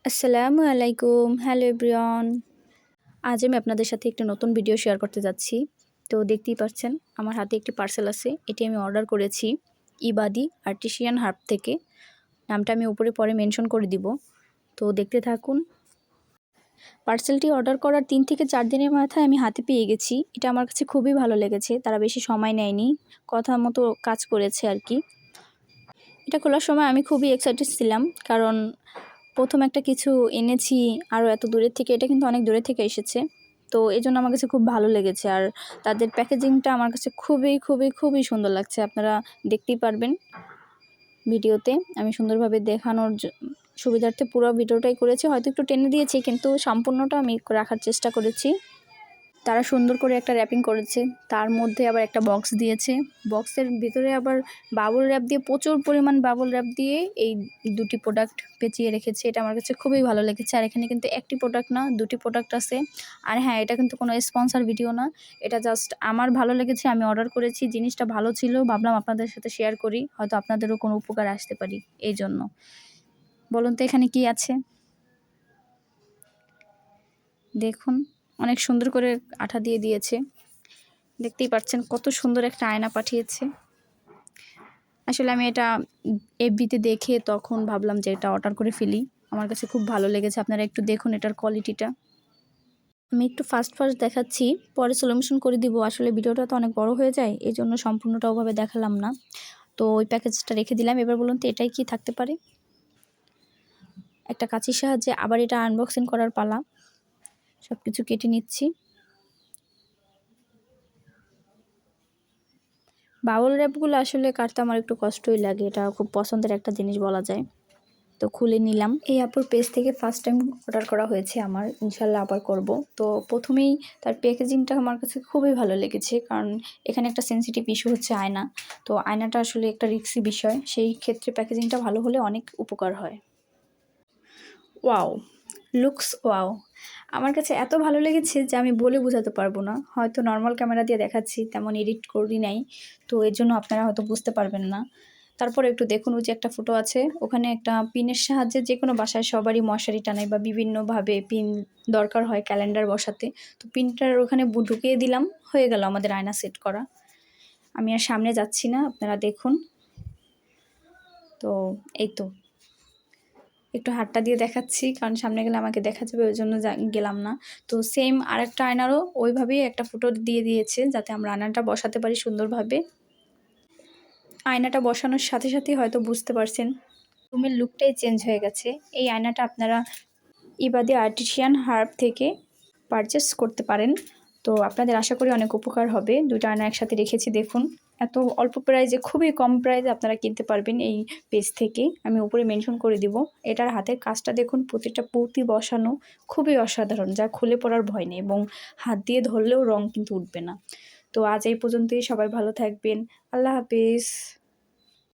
আসসালামু আলাইকুম। Hello everyone. আজ আমি আপনাদের সাথে একটা নতুন ভিডিও শেয়ার করতে যাচ্ছি। তো দেখতেই পাচ্ছেন আমার হাতে একটি পার্সেল আছে। এটি আমি অর্ডার করেছি ইবাদি আর্টিসিয়ান হার্ব থেকে। নামটা আমি উপরে পরে মেনশন করে দিব। তো দেখতে থাকুন। পার্সেলটি অর্ডার করার ৩ থেকে ৪ দিনের মাথায় আমি হাতে পেয়ে গেছি। এটা আমার কাছে খুবই ভালো লেগেছে। তারা বেশি সময় নেয়নি। কথা মতো কাজ করেছে আর কি। এটা খোলার সময় আমি খুবই এক্সাইটেড ছিলাম, কারণ প্রথম একটা কিছু এনেছি আরও এত দূরের থেকে, এটা কিন্তু অনেক দূরের থেকে এসেছে। তো এজন্য আমার কাছে খুব ভালো লেগেছে, আর তাদের প্যাকেজিংটা আমার কাছে খুবই খুবই খুবই সুন্দর লাগছে। আপনারা দেখতেই পারবেন ভিডিওতে। আমি সুন্দরভাবে দেখানোর সুবিধার্থে পুরো ভিডিওটাই করেছি, হয়তো একটু টেনে দিয়েছি, কিন্তু সম্পূর্ণটা আমি রাখার চেষ্টা করেছি। তারা সুন্দর করে একটা র্যাপিং করেছে, তার মধ্যে আবার একটা বক্স দিয়েছে। বক্সের ভিতরে আবার বাবল র্যাপ দিয়ে, প্রচুর পরিমাণ বাবল র্যাপ দিয়ে এই দুটি প্রোডাক্ট পেঁচিয়ে রেখেছে। এটা আমার কাছে খুবই ভালো লেগেছে। আর এখানে কিন্তু একটি প্রোডাক্ট না, দুটি প্রোডাক্ট আছে। আর হ্যাঁ, এটা কিন্তু কোনো স্পন্সর ভিডিও না, এটা জাস্ট আমার ভালো লেগেছে, আমি অর্ডার করেছি, জিনিসটা ভালো ছিল, ভাবলাম আপনাদের সাথে শেয়ার করি, হয়তো আপনাদেরও কোনো উপকার আসতে পারি এই জন্য। বলুন তো এখানে কি আছে? দেখুন, অনেক সুন্দর করে আঠা দিয়ে দিয়েছে। দেখতেই পাচ্ছেন কত সুন্দর একটা আয়না পাঠিয়েছে। আসলে আমি এটা এফবিতে দেখে তখন ভাবলাম যে এটা অর্ডার করে ফেলি। আমার কাছে খুব ভালো লেগেছে। আপনারা একটু দেখুন এটার কোয়ালিটিটা। আমি একটু ফাস্ট দেখাচ্ছি, পরে স্লো মোশন করে দিব। আসলে ভিডিওটা তো অনেক বড় হয়ে যায়, এই জন্য সম্পূর্ণটা ওভাবে দেখালাম না। তো ওই প্যাকেজটা রেখে দিলাম। এবার বলুন তো এটাই কি থাকতে পারে? একটা কাঁচির সাহায্যে আবার এটা আনবক্সিং করার পালা। সব কিছু কেটে নিচ্ছি। বাউল র্যাপগুলো আসলে কাটতে আমার একটু কষ্টই লাগে, এটা খুব পছন্দের একটা জিনিস বলা যায়। তো খুলে নিলাম। এই আপুর পেজ থেকে ফার্স্ট টাইম অর্ডার করা হয়েছে আমার, ইনশাল্লাহ আবার করব। তো প্রথমেই তার প্যাকেজিংটা আমার কাছে খুবই ভালো লেগেছে, কারণ এখানে একটা সেনসিটিভ ইস্যু হচ্ছে আয়না। তো আয়নাটা আসলে একটা রিস্কি বিষয়, সেই ক্ষেত্রে প্যাকেজিংটা ভালো হলে অনেক উপকার হয়। Wow, looks wow! আমার কাছে এত ভালো লেগেছে যে আমি বলে বোঝাতে পারবো না। হয়তো নর্মাল ক্যামেরা দিয়ে দেখাচ্ছি, তেমন এডিট করি নাই, তো এর জন্য আপনারা হয়তো বুঝতে পারবেন না। তারপরে একটু দেখুন, ওই যে একটা ফুটো আছে, ওখানে একটা পিনের সাহায্যে যে কোনো বাসায় সবারই মশারি টানায় বা বিভিন্নভাবে পিন দরকার হয় ক্যালেন্ডার বসাতে। তো পিনটার ওখানে ঢুকিয়ে দিলাম, হয়ে গেল আমাদের আয়না সেট করা। আমি আর সামনে যাচ্ছি না, আপনারা দেখুন। তো এই তো একটু হাতটা দিয়ে দেখাচ্ছি, কারণ সামনে গেলে আমাকে দেখা যাবে, ওই জন্য গেলাম না। তো সেম আরেকটা আয়নারও ওইভাবেই একটা ফুটো দিয়ে দিয়েছে, যাতে আমরা আয়নাটা বসাতে পারি সুন্দরভাবে। আয়নাটা বসানোর সাথে সাথেই হয়তো বুঝতে পারছেন রুমের লুকটাই চেঞ্জ হয়ে গেছে। এই আয়নাটা আপনারা ইবাদি আর্টিসিয়ান হার্ব থেকে পারচেস করতে পারেন। তো আপনাদের আশা করি অনেক উপকার হবে। দুটো আয়না একসাথে রেখেছি, দেখুন এত অল্প প্রাইজে, খুবই কম প্রাইজে আপনারা কিনতে পারবেন এই পেজ থেকে। আমি উপরে মেনশন করে দিব। এটার হাতের কাজটা দেখুন, প্রতিটা পুঁতি বসানো খুবই অসাধারণ, যা খুলে পড়ার ভয় নেই, এবং হাত দিয়ে ধরলেও রং কিন্তু উঠবে না। তো আজ এই পর্যন্তই, সবাই ভালো থাকবেন। আল্লাহ হাফেজ।